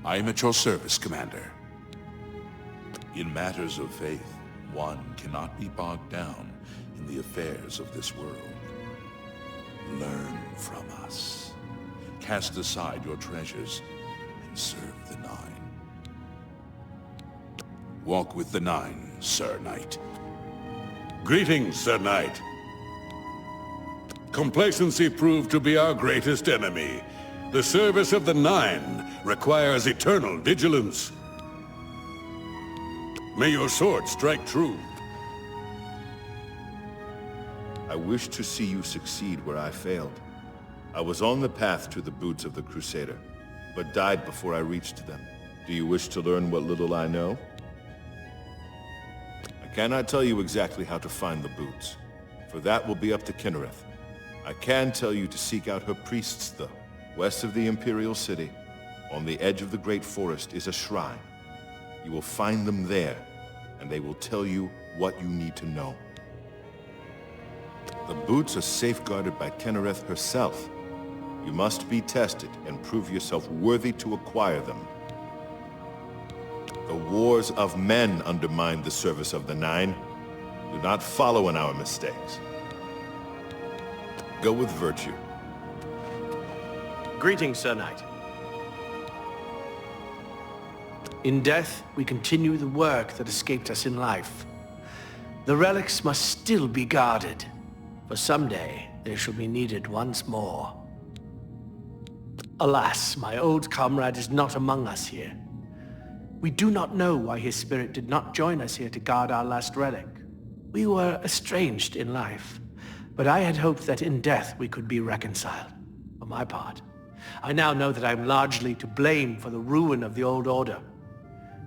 I am at your service, Commander. In matters of faith, one cannot be bogged down in the affairs of this world. Learn from us. Cast aside your treasures and serve the Nine. Walk with the Nine, Sir Knight. Greetings, Sir Knight. Complacency proved to be our greatest enemy. The service of the Nine requires eternal vigilance. May your sword strike true. I wish to see you succeed where I failed. I was on the path to the boots of the Crusader, but died before I reached them. Do you wish to learn what little I know? I cannot tell you exactly how to find the boots, for that will be up to Kinnereth. I can tell you to seek out her priests, though. West of the Imperial City, on the edge of the Great Forest, is a shrine. You will find them there, and they will tell you what you need to know. The boots are safeguarded by Kinnereth herself. You must be tested and prove yourself worthy to acquire them. The wars of men undermine the service of the Nine. Do not follow in our mistakes. Go with virtue. Greetings, Sir Knight. In death, we continue the work that escaped us in life. The relics must still be guarded, for someday they shall be needed once more. Alas, my old comrade is not among us here. We do not know why his spirit did not join us here to guard our last relic. We were estranged in life, but I had hoped that in death we could be reconciled. For my part, I now know that I am largely to blame for the ruin of the old order.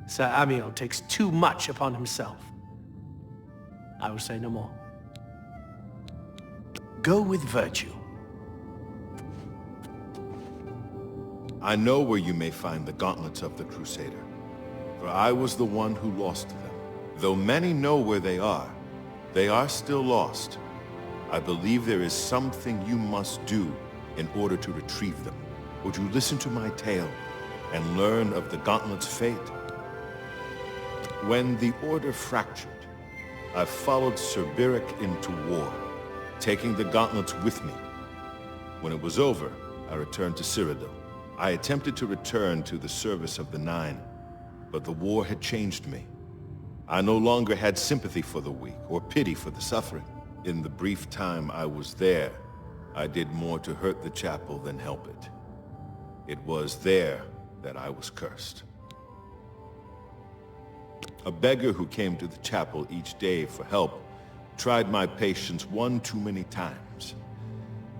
Sir Amiel takes too much upon himself. I will say no more. Go with virtue. I know where you may find the gauntlets of the Crusader, for I was the one who lost them. Though many know where they are still lost. I believe there is something you must do in order to retrieve them. Would you listen to my tale and learn of the gauntlet's fate? When the Order fractured, I followed Sir Beric into war, taking the gauntlets with me. When it was over, I returned to Cyrodiil. I attempted to return to the service of the Nine, but the war had changed me. I no longer had sympathy for the weak or pity for the suffering. In the brief time I was there, I did more to hurt the chapel than help it. It was there that I was cursed. A beggar who came to the chapel each day for help tried my patience one too many times.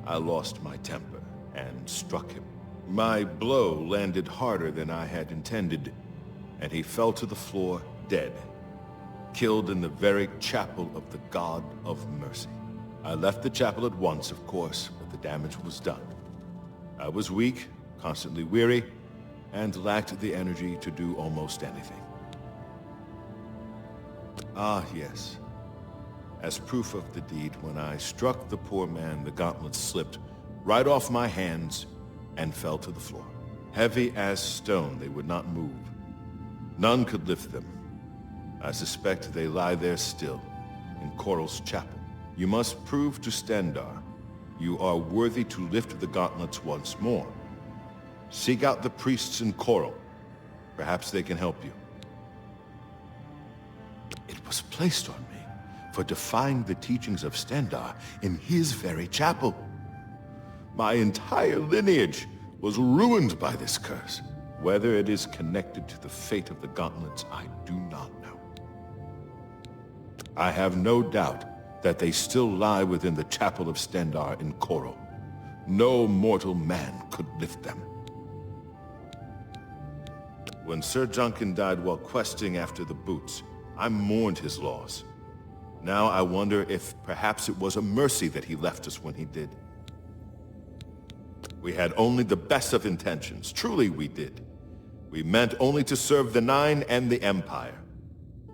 I lost my temper and struck him. My blow landed harder than I had intended, and he fell to the floor dead, killed in the very chapel of the God of Mercy. I left the chapel at once, of course, but the damage was done. I was weak, constantly weary, and lacked the energy to do almost anything. Ah, yes. As proof of the deed, when I struck the poor man, the gauntlet slipped right off my hands and fell to the floor. Heavy as stone, they would not move. None could lift them. I suspect they lie there still, in Coral's chapel. You must prove to Stendarr you are worthy to lift the gauntlets once more. Seek out the priests in Coral. Perhaps they can help you. It was placed on me for defying the teachings of Stendarr in his very chapel. My entire lineage was ruined by this curse. Whether it is connected to the fate of the gauntlets, I do not know. I have no doubt that they still lie within the chapel of Stendarr in Coral. No mortal man could lift them. When Sir Juncan died while questing after the boots, I mourned his loss. Now I wonder if perhaps it was a mercy that he left us when he did. We had only the best of intentions. Truly we did. We meant only to serve the Nine and the Empire.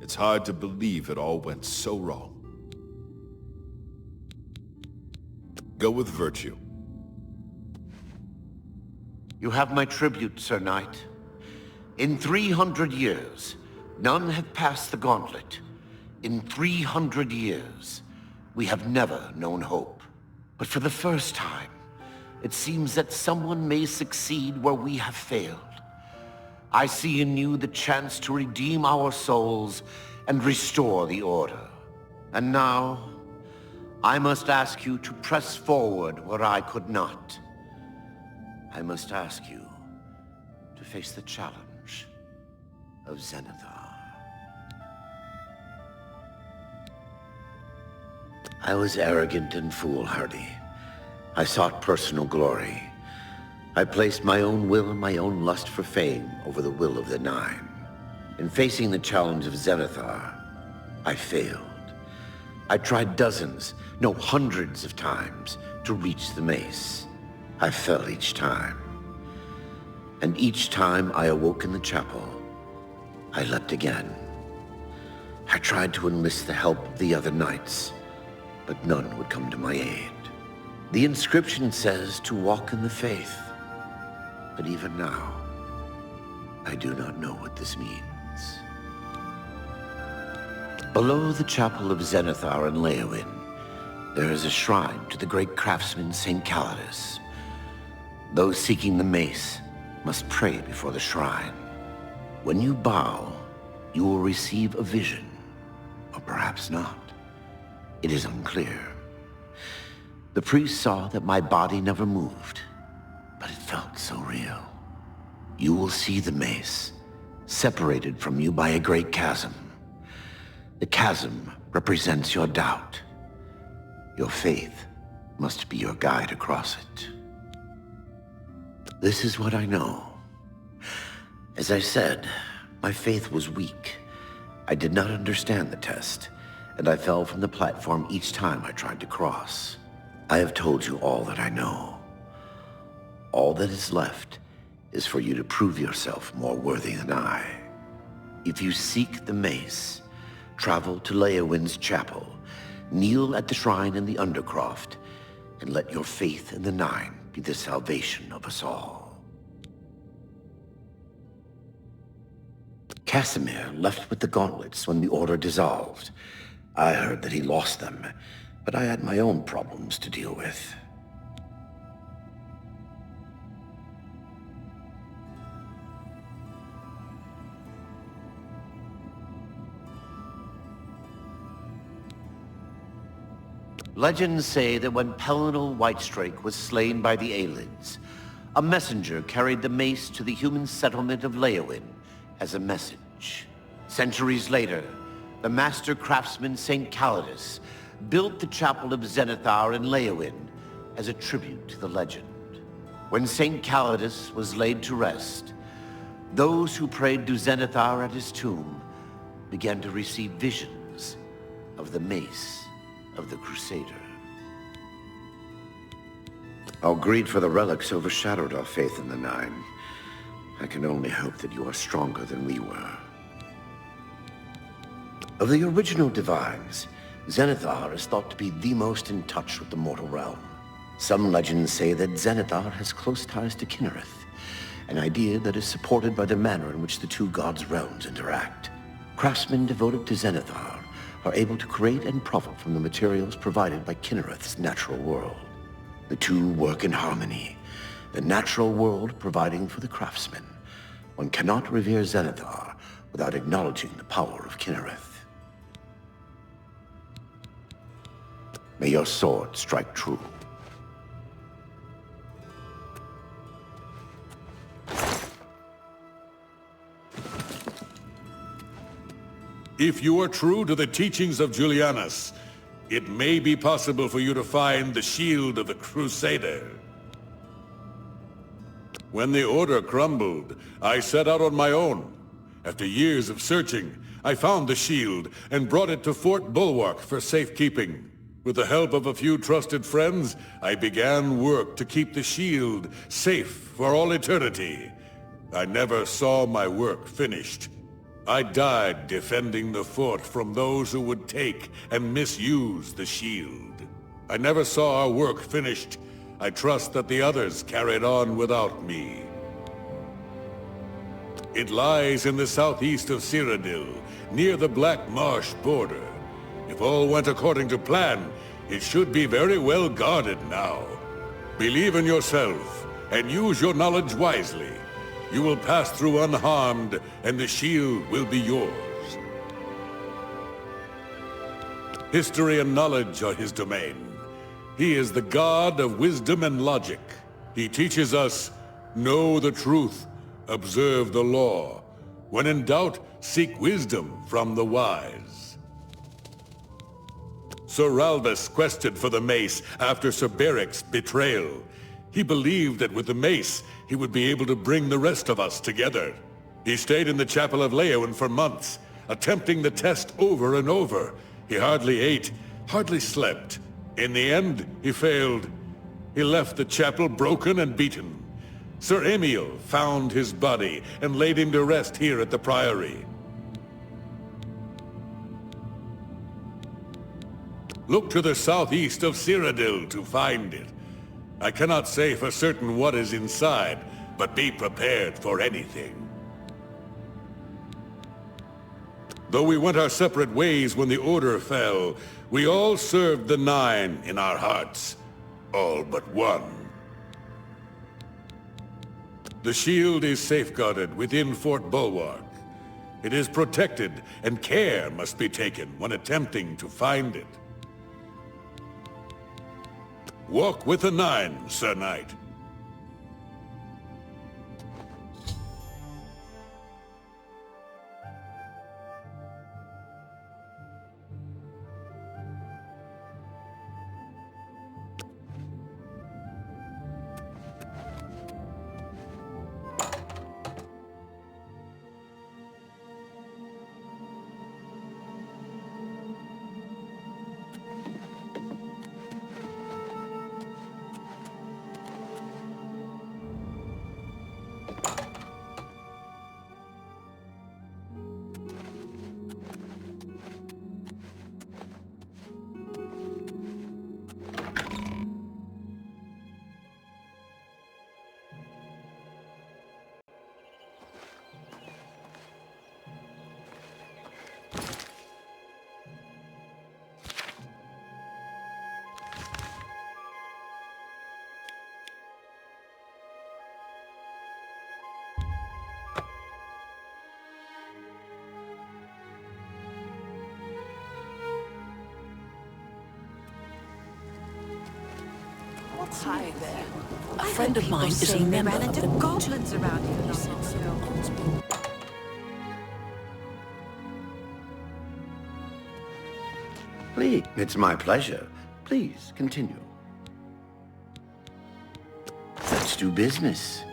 It's hard to believe it all went so wrong. Go with virtue. You have my tribute, Sir Knight. In 300 years, none have passed the gauntlet. In 300 years, we have never known hope. But for the first time, it seems that someone may succeed where we have failed. I see in you the chance to redeem our souls and restore the order. And now, I must ask you to press forward where I could not. I must ask you to face the challenge of Zenithar. I was arrogant and foolhardy. I sought personal glory. I placed my own will and my own lust for fame over the will of the Nine. In facing the challenge of Zenithar, I failed. I tried dozens, no hundreds of times to reach the mace. I fell each time. And each time I awoke in the chapel, I leapt again. I tried to enlist the help of the other knights, but none would come to my aid. The inscription says to walk in the faith, but even now, I do not know what this means. Below the chapel of Zenithar and Leowin, there is a shrine to the great craftsman St. Calidus. Those seeking the mace must pray before the shrine. When you bow, you will receive a vision, or perhaps not. It is unclear. The priest saw that my body never moved, but it felt so real. You will see the mace, separated from you by a great chasm. The chasm represents your doubt. Your faith must be your guide across it. This is what I know. As I said, my faith was weak. I did not understand the test, and I fell from the platform each time I tried to cross. I have told you all that I know. All that is left is for you to prove yourself more worthy than I. If you seek the mace, travel to Leowin's chapel, kneel at the shrine in the Undercroft, and let your faith in the Nine be the salvation of us all. Casimir left with the gauntlets when the Order dissolved. I heard that he lost them, but I had my own problems to deal with. Legends say that when Pellinal Whitestrake was slain by the Aelids, a messenger carried the mace to the human settlement of Leowin as a message. Centuries later, the master craftsman St. Calidus built the chapel of Zenithar in Leowin as a tribute to the legend. When St. Calidus was laid to rest, those who prayed to Zenithar at his tomb began to receive visions of the mace of the Crusader. Our greed for the relics overshadowed our faith in the Nine. I can only hope that you are stronger than we were. Of the original divines, Zenithar is thought to be the most in touch with the mortal realm. Some legends say that Zenithar has close ties to Kinnereth, an idea that is supported by the manner in which the two gods' realms interact. Craftsmen devoted to Zenithar are able to create and profit from the materials provided by Kinnereth's natural world. The two work in harmony, the natural world providing for the craftsman. One cannot revere Zenithar without acknowledging the power of Kinnereth. May your sword strike true. If you are true to the teachings of Julianus, it may be possible for you to find the shield of the Crusader. When the Order crumbled, I set out on my own. After years of searching, I found the shield and brought it to Fort Bulwark for safekeeping. With the help of a few trusted friends, I began work to keep the shield safe for all eternity. I never saw my work finished. I died defending the fort from those who would take and misuse the shield. I never saw our work finished. I trust that the others carried on without me. It lies in the southeast of Cyrodiil, near the Black Marsh border. If all went according to plan, it should be very well guarded now. Believe in yourself, and use your knowledge wisely. You will pass through unharmed, and the shield will be yours. History and knowledge are his domain. He is the god of wisdom and logic. He teaches us, know the truth, observe the law. When in doubt, seek wisdom from the wise. Sir Ralbus quested for the mace after Sir Beric's betrayal. He believed that with the mace, he would be able to bring the rest of us together. He stayed in the Chapel of Leowen for months, attempting the test over and over. He hardly ate, hardly slept. In the end, he failed. He left the chapel broken and beaten. Sir Emil found his body and laid him to rest here at the Priory. Look to the southeast of Cyrodiil to find it. I cannot say for certain what is inside, but be prepared for anything. Though we went our separate ways when the Order fell, we all served the Nine in our hearts. All but one. The shield is safeguarded within Fort Bulwark. It is protected, and care must be taken when attempting to find it. Walk with the Nine, Sir Knight. Hi there. A friend of mine is a member of the goblins around here. Please, it's my pleasure. Please, continue. Let's do business.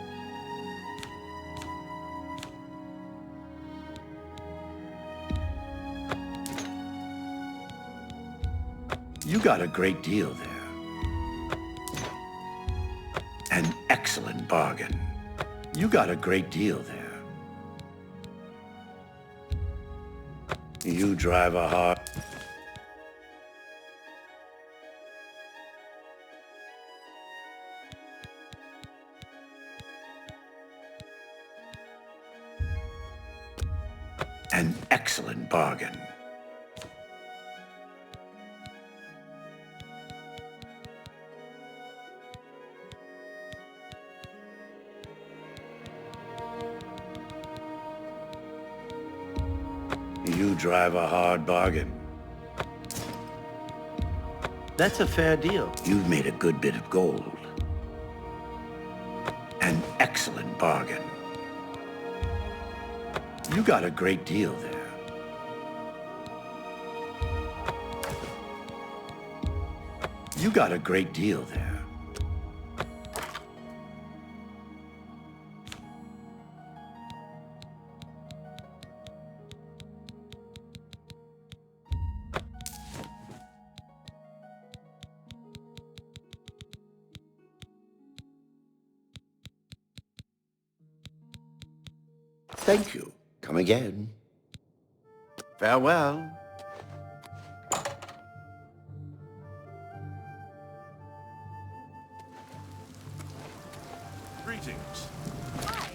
You got a great deal there. An excellent bargain. You got a great deal there. You drive a hard... An excellent bargain. You drive a hard bargain. That's a fair deal. You've made a good bit of gold. An excellent bargain. You got a great deal there. You got a great deal there. Thank you. Come again. Farewell. Greetings. Hi.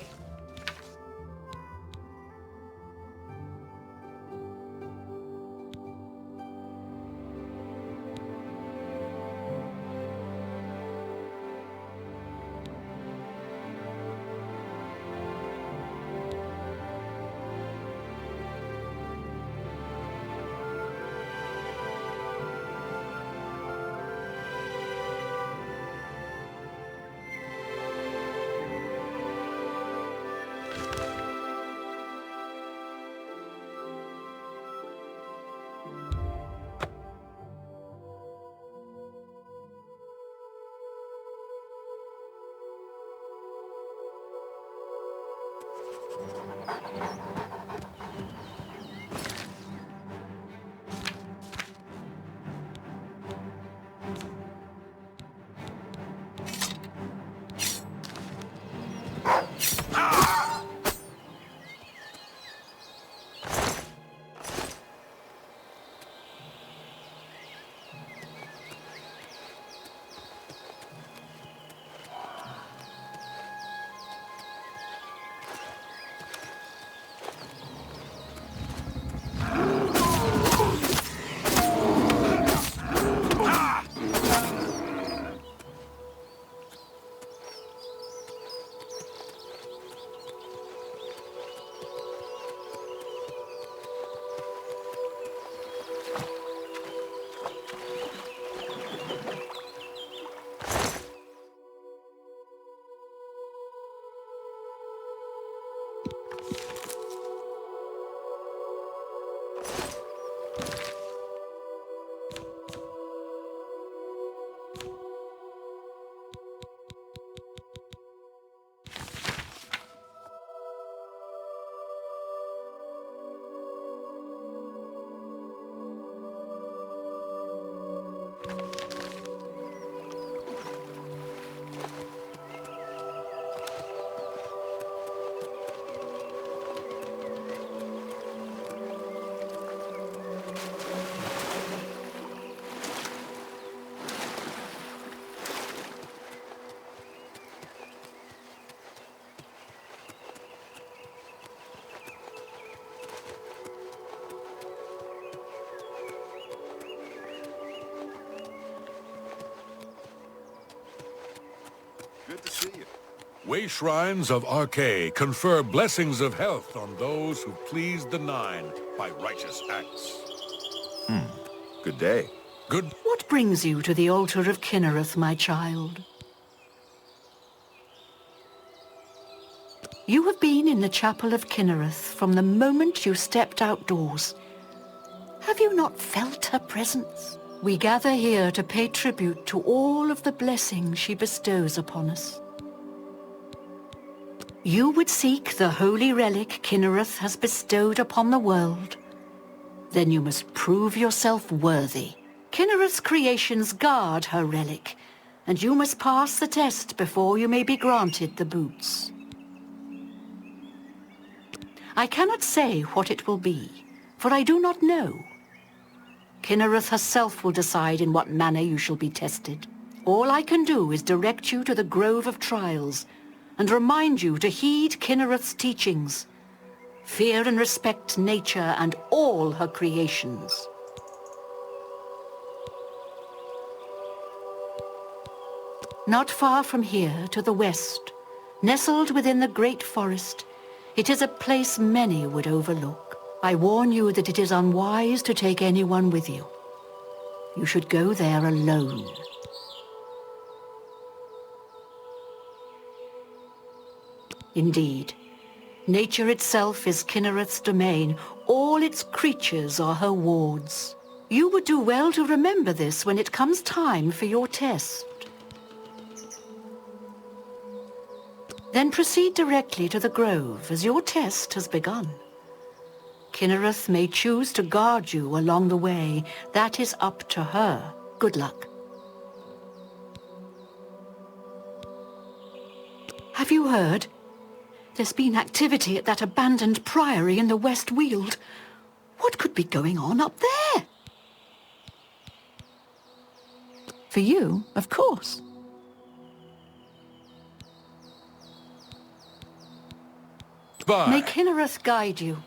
Good to see you. Way shrines of Arche confer blessings of health on those who please the Nine by righteous acts. Good day. Good. What brings you to the altar of Kinnereth, my child? You have been in the chapel of Kinnereth from the moment you stepped outdoors. Have you not felt her presence? We gather here to pay tribute to all of the blessings she bestows upon us. You would seek the holy relic Kinnereth has bestowed upon the world. Then you must prove yourself worthy. Kinnereth's creations guard her relic, and you must pass the test before you may be granted the boots. I cannot say what it will be, for I do not know. Kinnereth herself will decide in what manner you shall be tested. All I can do is direct you to the Grove of Trials, and remind you to heed Kinnereth's teachings. Fear and respect nature and all her creations. Not far from here, to the west, nestled within the great forest, it is a place many would overlook. I warn you that it is unwise to take anyone with you. You should go there alone. Indeed, nature itself is Kinnereth's domain. All its creatures are her wards. You would do well to remember this when it comes time for your test. Then proceed directly to the grove, as your test has begun. Kinnereth may choose to guard you along the way. That is up to her. Good luck. Have you heard? There's been activity at that abandoned priory in the West Weald. What could be going on up there? For you, of course. Bye. May Kinnereth guide you.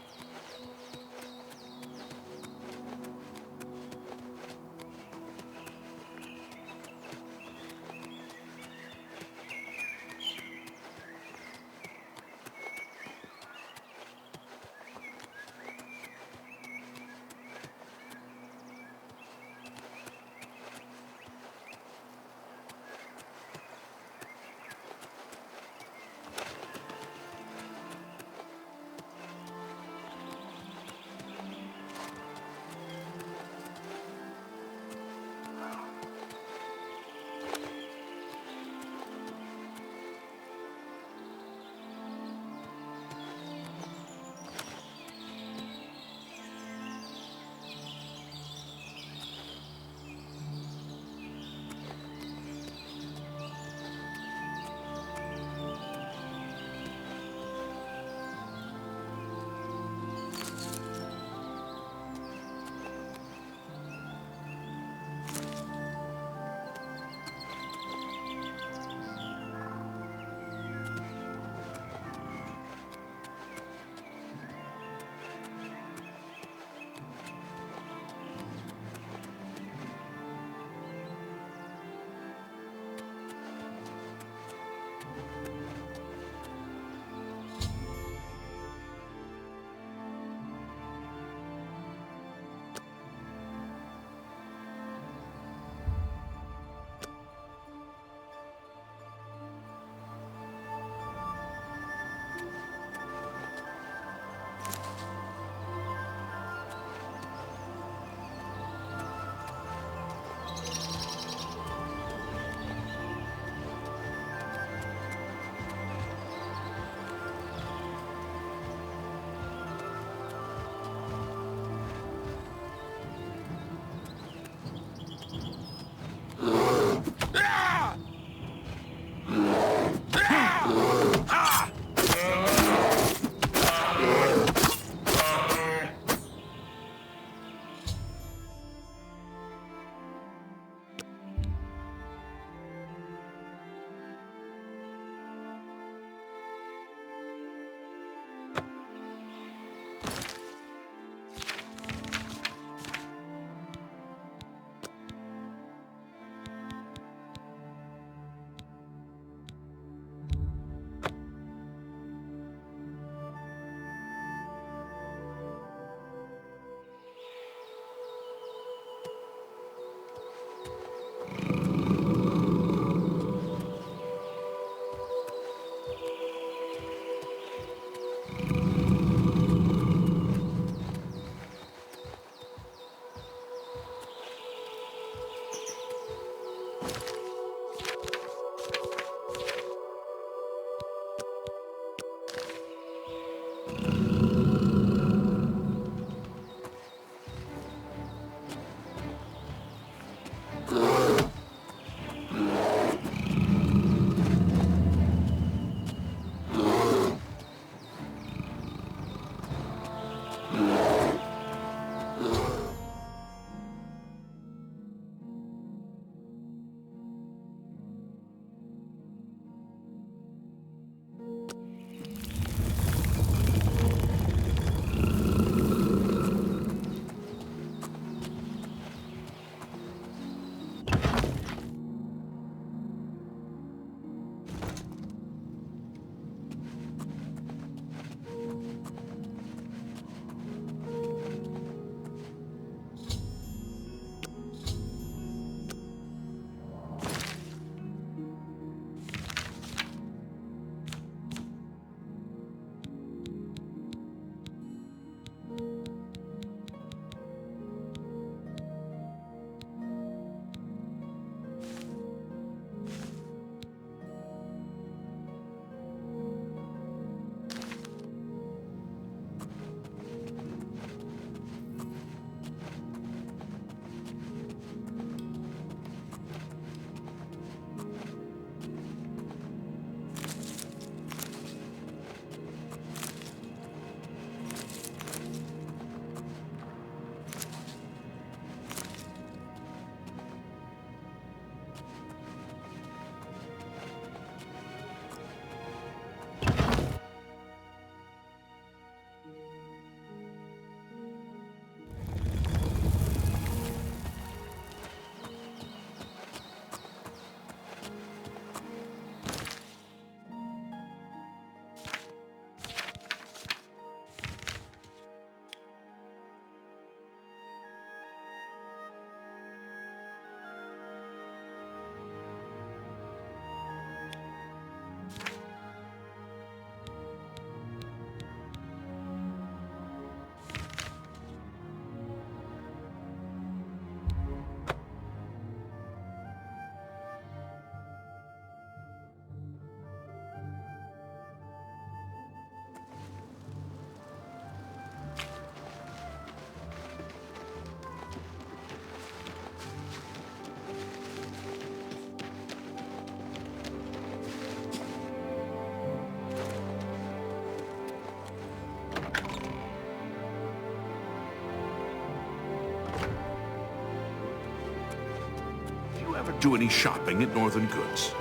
ever do any shopping at Northern Goods?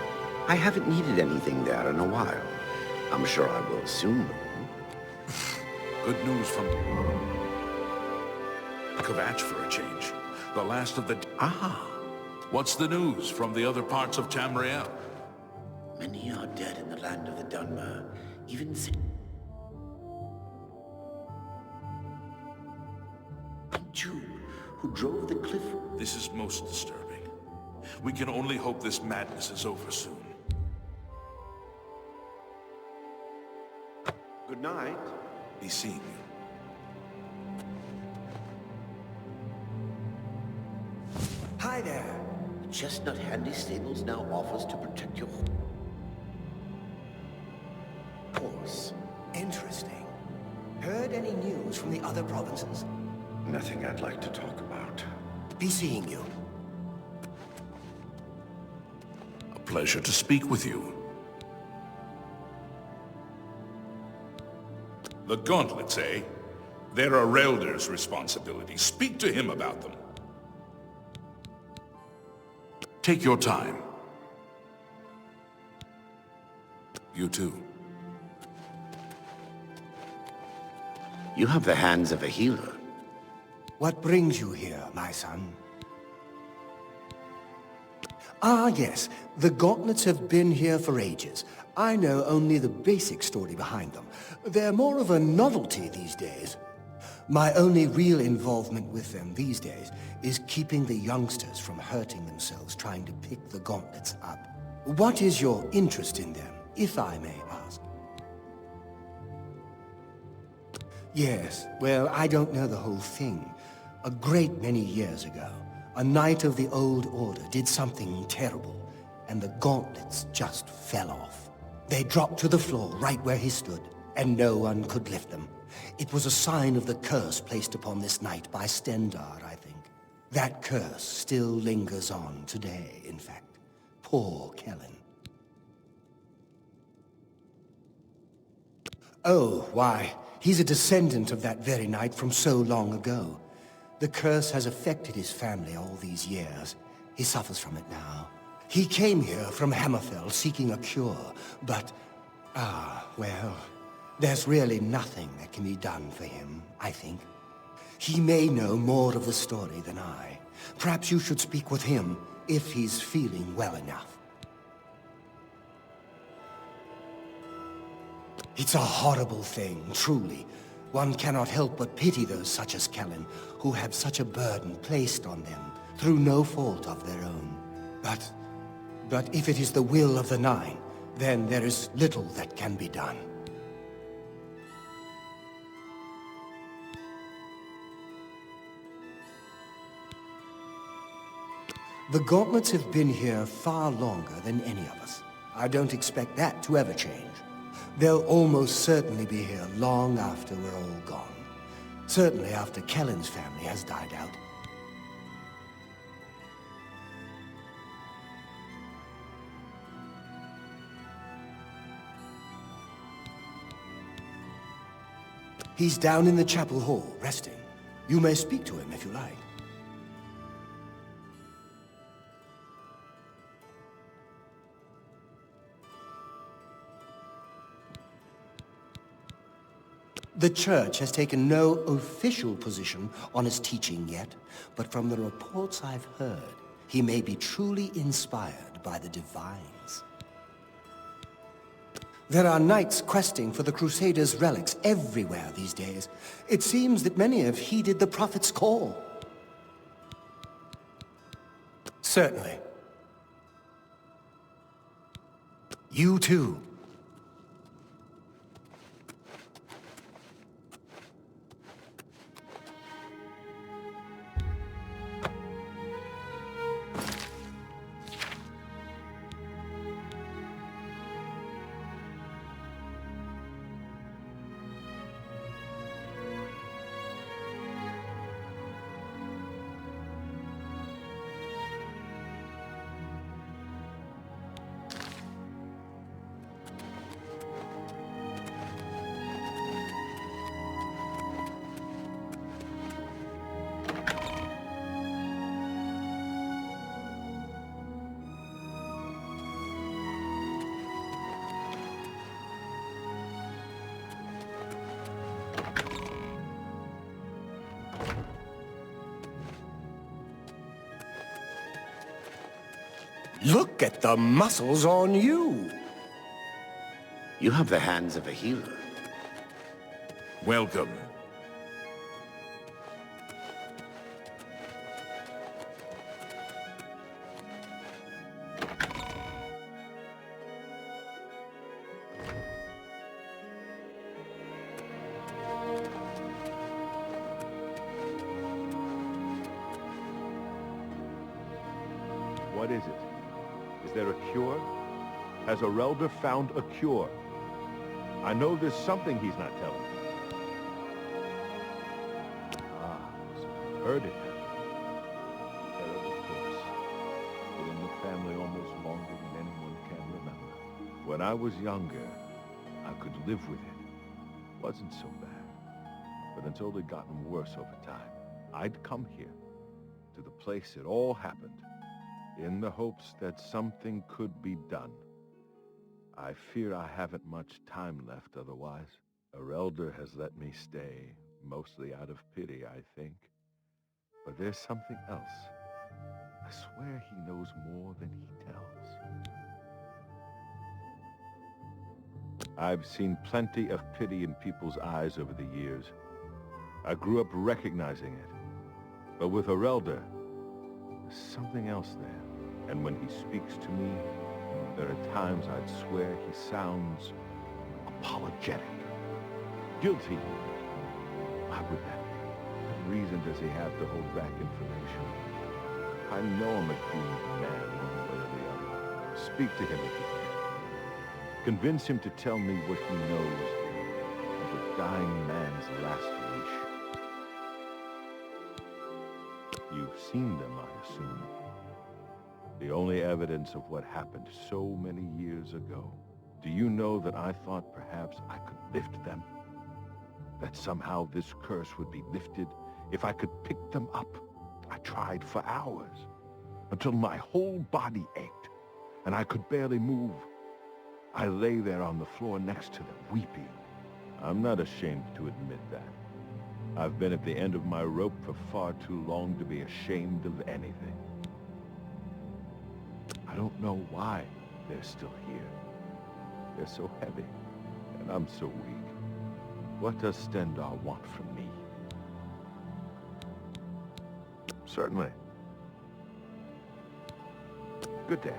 I haven't needed anything there in a while. I'm sure I will soon, though. Good news from Kvatch for a change. The last of the... Ah, What's the news from the other parts of Tamriel? many are dead in the land of the Dunmer. Even Jew who drove the cliff. This is most disturbing. We can only hope this madness is over soon. Good night. Be seeing you. Hi there. Chestnut Handy Stables now offers to protect your horse. Interesting. Heard any news from the other provinces? Nothing I'd like to talk about. Be seeing you. A pleasure to speak with you. The gauntlets, eh? They're a Relder's responsibility. Speak to him about them. Take your time. You too. You have the hands of a healer. What brings you here, my son? Ah, yes. The gauntlets have been here for ages. I know only the basic story behind them. They're more of a novelty these days. My only real involvement with them these days is keeping the youngsters from hurting themselves trying to pick the gauntlets up. What is your interest in them, if I may ask? Yes, well, I don't know the whole thing. A great many years ago, a knight of the Old Order did something terrible, and the gauntlets just fell off. They dropped to the floor right where he stood, and no one could lift them. It was a sign of the curse placed upon this knight by Stendar, I think. That curse still lingers on today, in fact. Poor Kellen. Oh, why, he's a descendant of that very knight from so long ago. The curse has affected his family all these years. He suffers from it now. He came here from Hammerfell seeking a cure, but... well, there's really nothing that can be done for him, I think. He may know more of the story than I. Perhaps you should speak with him, if he's feeling well enough. It's a horrible thing, truly. One cannot help but pity those such as Kellen, who have such a burden placed on them, through no fault of their own. But if it is the will of the Nine, then there is little that can be done. The gauntlets have been here far longer than any of us. I don't expect that to ever change. They'll almost certainly be here long after we're all gone. Certainly after Kellen's family has died out. He's down in the chapel hall, resting. You may speak to him if you like. The Church has taken no official position on his teaching yet, but from the reports I've heard, he may be truly inspired by the divines. There are knights questing for the Crusaders' relics everywhere these days. It seems that many have heeded the Prophet's call. Certainly. You too. Look at the muscles on you. You have the hands of a healer. Welcome. What is it? Is there a cure? Has Erelder found a cure? I know there's something he's not telling me. So I've heard it. Terrible curse. Been in the family almost longer than anyone can remember. When I was younger, I could live with it. Wasn't so bad. But it's only gotten worse over time. I'd come here, to the place it all happened, in the hopes that something could be done. I fear I haven't much time left otherwise. Erelder has let me stay, mostly out of pity, I think. But there's something else. I swear he knows more than he tells. I've seen plenty of pity in people's eyes over the years. I grew up recognizing it. But with Erelder, there's something else there. And when he speaks to me, there are times I'd swear he sounds apologetic. Guilty. Why would that be? What reason does he have to hold back information? I know I'm a doomed man one way or the other. Speak to him if you can. Convince him to tell me what he knows of a dying man's last wish. You've seen them, I assume. The only evidence of what happened so many years ago. Do you know that I thought perhaps I could lift them? That somehow this curse would be lifted if I could pick them up? I tried for hours, until my whole body ached, and I could barely move. I lay there on the floor next to them, weeping. I'm not ashamed to admit that. I've been at the end of my rope for far too long to be ashamed of anything. I don't know why they're still here. They're so heavy, and I'm so weak. What does Stendarr want from me? Certainly. Good day.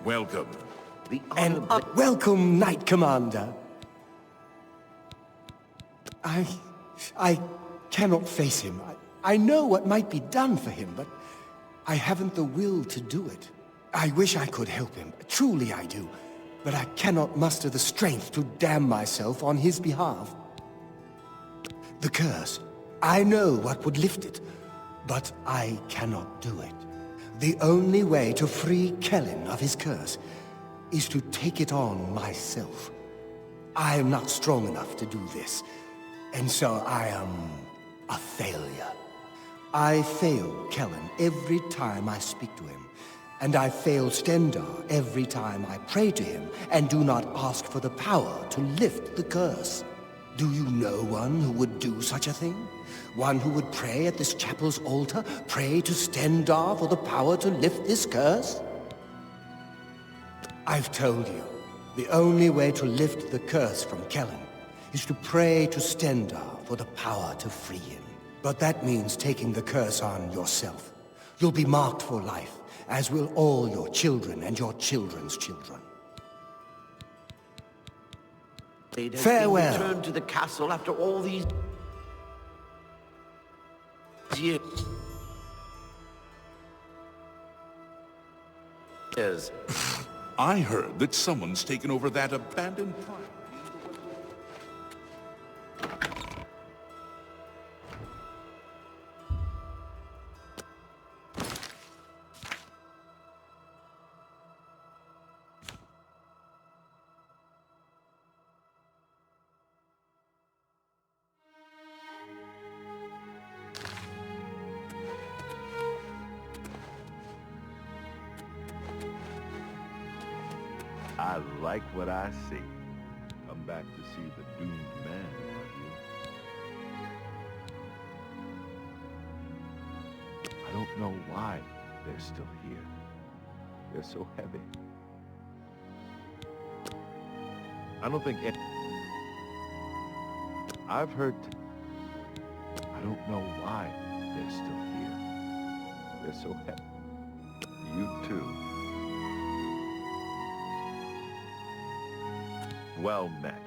Welcome. And welcome, Knight Commander. I cannot face him. I know what might be done for him, but I haven't the will to do it. I wish I could help him. Truly I do. But I cannot muster the strength to damn myself on his behalf. The curse. I know what would lift it, but I cannot do it. The only way to free Kellen of his curse is to take it on myself. I am not strong enough to do this, and so I am a failure. I fail Kellen every time I speak to him, And I fail Stendar every time I pray to him and do not ask for the power to lift the curse. Do you know one who would do such a thing? One who would pray at this chapel's altar, pray to Stendar for the power to lift this curse? I've told you, the only way to lift the curse from Kellen is to pray to Stendar for the power to free him. But that means taking the curse on yourself. You'll be marked for life, as will all your children and your children's children. Farewell. Return to the castle after all these years. I heard that someone's taken over that abandoned farm. I like what I see. Come back to see the doomed man, have you? I don't know why they're still here. They're so heavy. I don't think I've heard... I don't know why they're still here. They're so heavy. You too. Well met.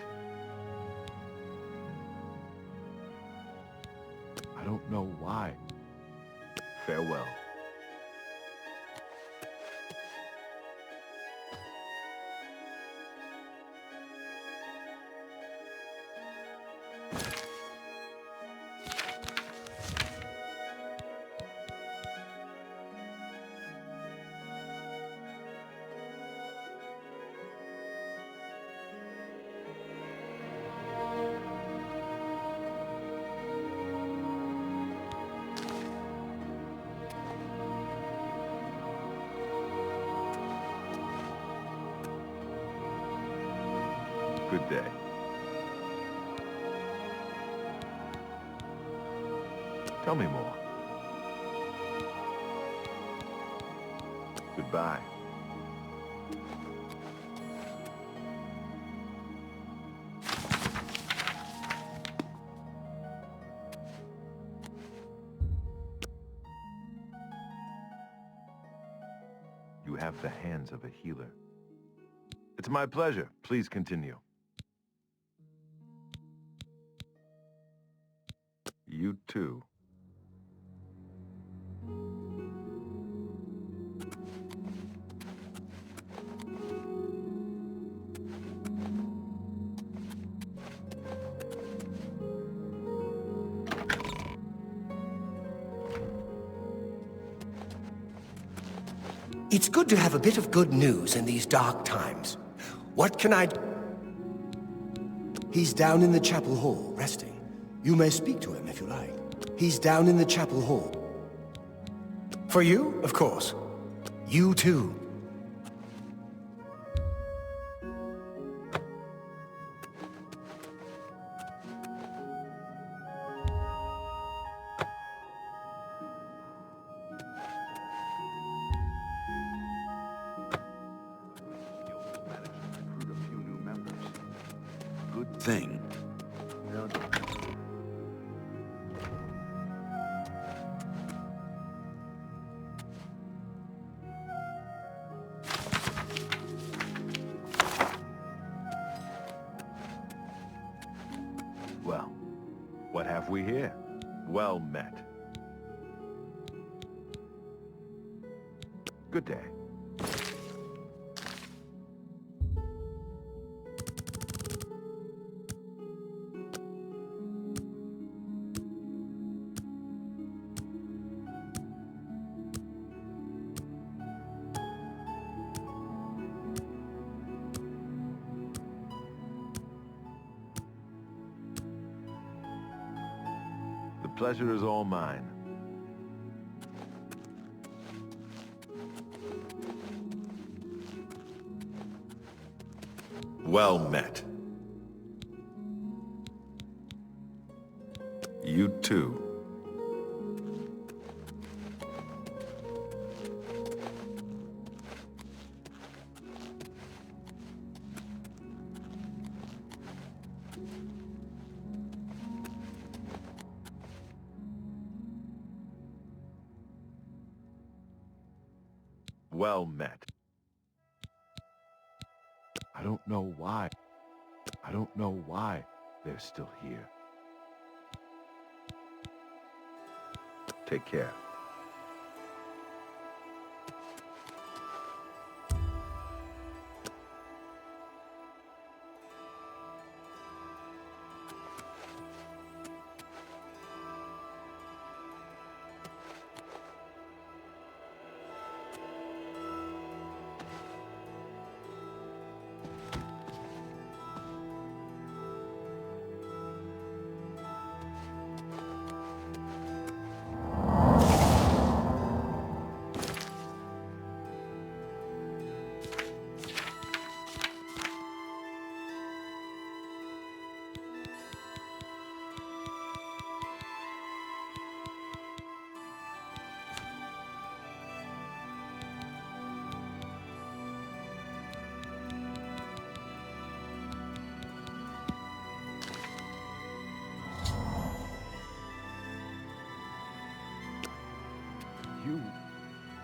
I don't know why. Farewell. Good day. Tell me more. Goodbye. You have the hands of a healer. It's my pleasure. Please continue. You too. It's good to have a bit of good news in these dark times. What can I do? He's down in the chapel hall, resting. You may speak to him if you like. He's down in the chapel hall. For you, of course. You too. Good thing. Well, what have we here? Well met. Good day. The pleasure is all mine. Well met. You too. Well met. I don't know why. I don't know why they're still here. Take care.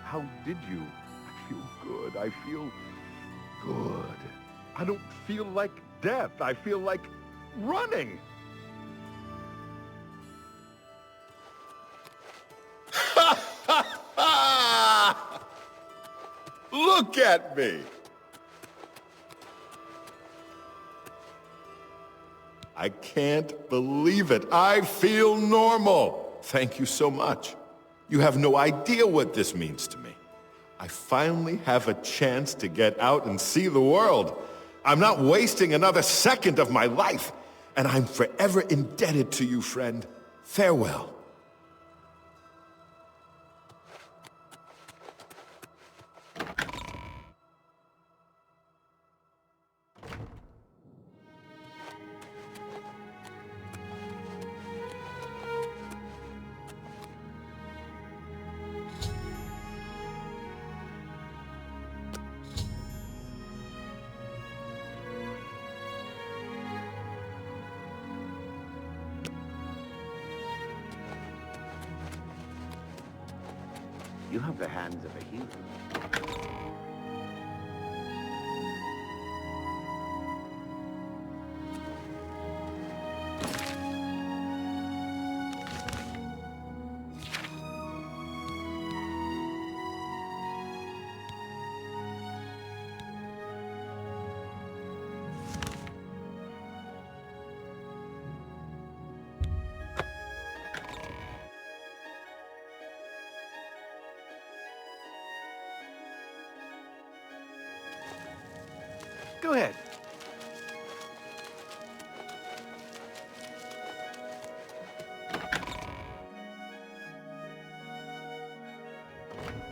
How did you? I feel good. I feel good. I don't feel like death. I feel like running. Look at me. I can't believe it. I feel normal. Thank you so much. You have no idea what this means to me. I finally have a chance to get out and see the world. I'm not wasting another second of my life, and I'm forever indebted to you, friend. Farewell. You have the hands of a hero. Go ahead.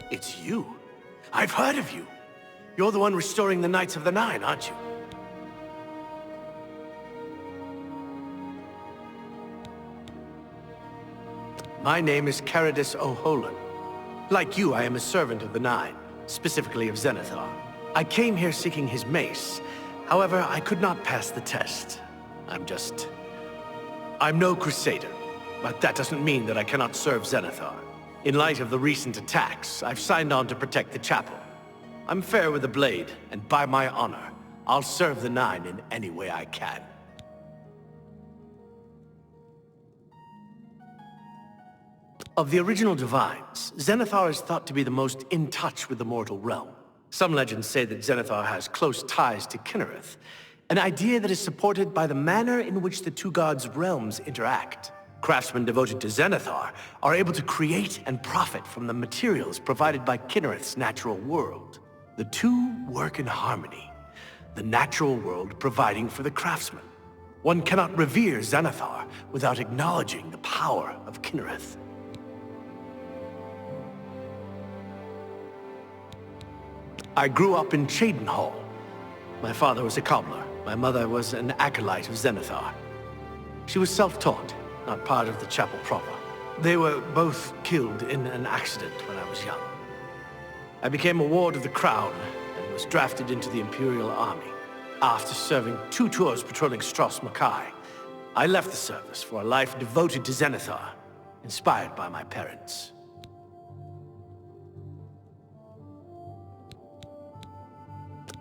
It's you. I've heard of you. You're the one restoring the Knights of the Nine, aren't you? My name is Caradus O'Holan. Like you, I am a servant of the Nine, specifically of Zenithar. I came here seeking his mace. However, I could not pass the test. I'm no crusader, but that doesn't mean that I cannot serve Zenithar. In light of the recent attacks, I've signed on to protect the chapel. I'm fair with the blade, and by my honor, I'll serve the Nine in any way I can. Of the original divines, Zenithar is thought to be the most in touch with the mortal realm. Some legends say that Zenithar has close ties to Kinnereth, an idea that is supported by the manner in which the two gods' realms interact. Craftsmen devoted to Zenithar are able to create and profit from the materials provided by Kinnereth's natural world. The two work in harmony, the natural world providing for the craftsman. One cannot revere Zenithar without acknowledging the power of Kinnereth. I grew up in Cheydinhal. My father was a cobbler, My mother was an acolyte of Zenithar. She was self-taught, not part of the chapel proper. They were both killed in an accident when I was young. I became a ward of the Crown and was drafted into the Imperial Army. After serving 2 tours patrolling Stros Makai, I left the service for a life devoted to Zenithar, inspired by my parents.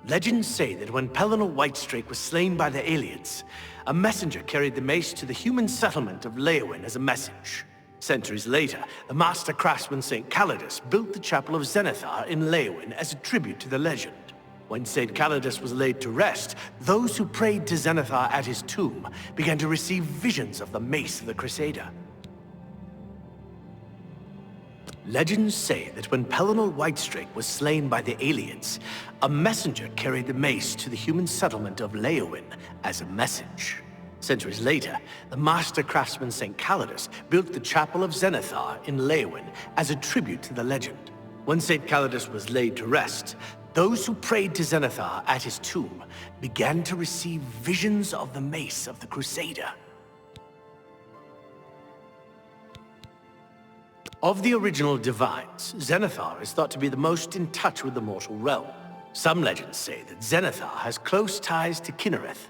Legends say that when Pelennor Whitestrake was slain by the aliens, a messenger carried the mace to the human settlement of Leowyn as a message. Centuries later, the master craftsman St. Calidus built the Chapel of Zenithar in Leowyn as a tribute to the legend. When St. Calidus was laid to rest, those who prayed to Zenithar at his tomb began to receive visions of the mace of the Crusader. Legends say that when Pelennor Whitestrake was slain by the aliens, a messenger carried the mace to the human settlement of Leowyn as a message. Centuries later, the master craftsman St. Calidus built the Chapel of Zenithar in Leowyn as a tribute to the legend. When St. Calidus was laid to rest, those who prayed to Zenithar at his tomb began to receive visions of the mace of the Crusader. Of the original divines, Zenithar is thought to be the most in touch with the mortal realm. Some legends say that Zenithar has close ties to Kinnereth,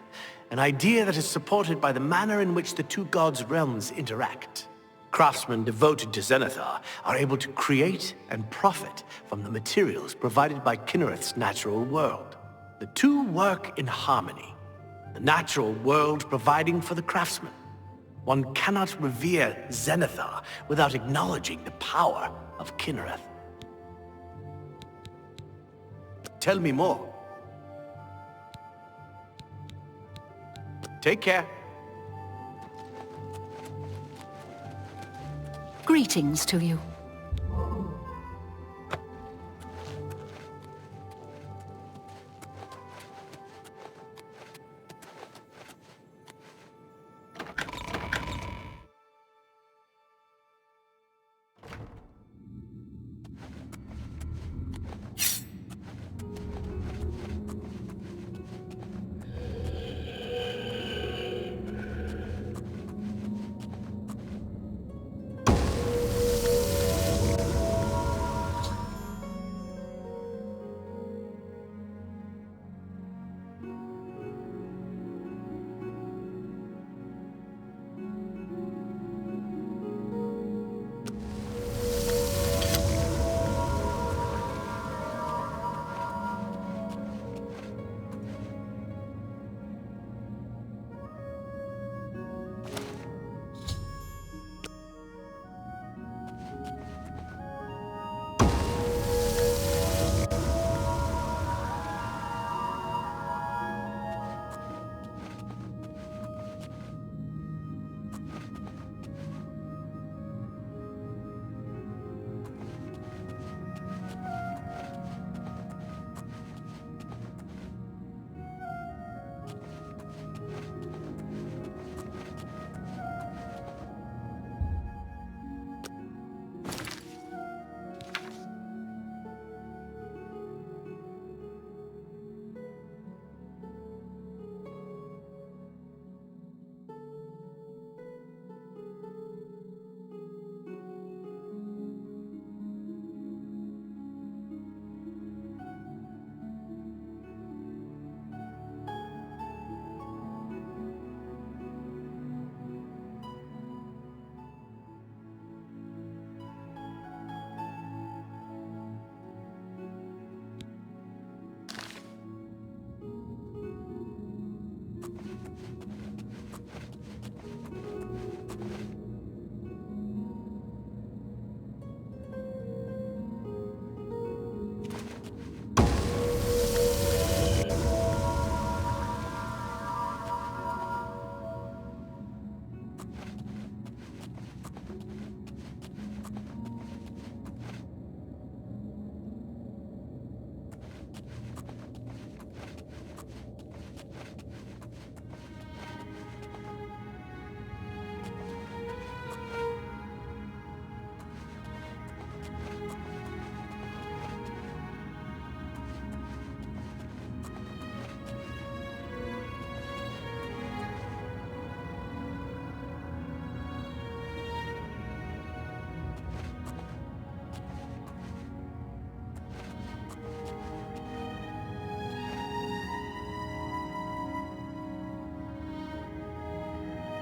an idea that is supported by the manner in which the two gods' realms interact. Craftsmen devoted to Zenithar are able to create and profit from the materials provided by Kinnereth's natural world. The two work in harmony, the natural world providing for the craftsman. One cannot revere Zenithar without acknowledging the power of Kinnereth. Tell me more. Take care. Greetings to you.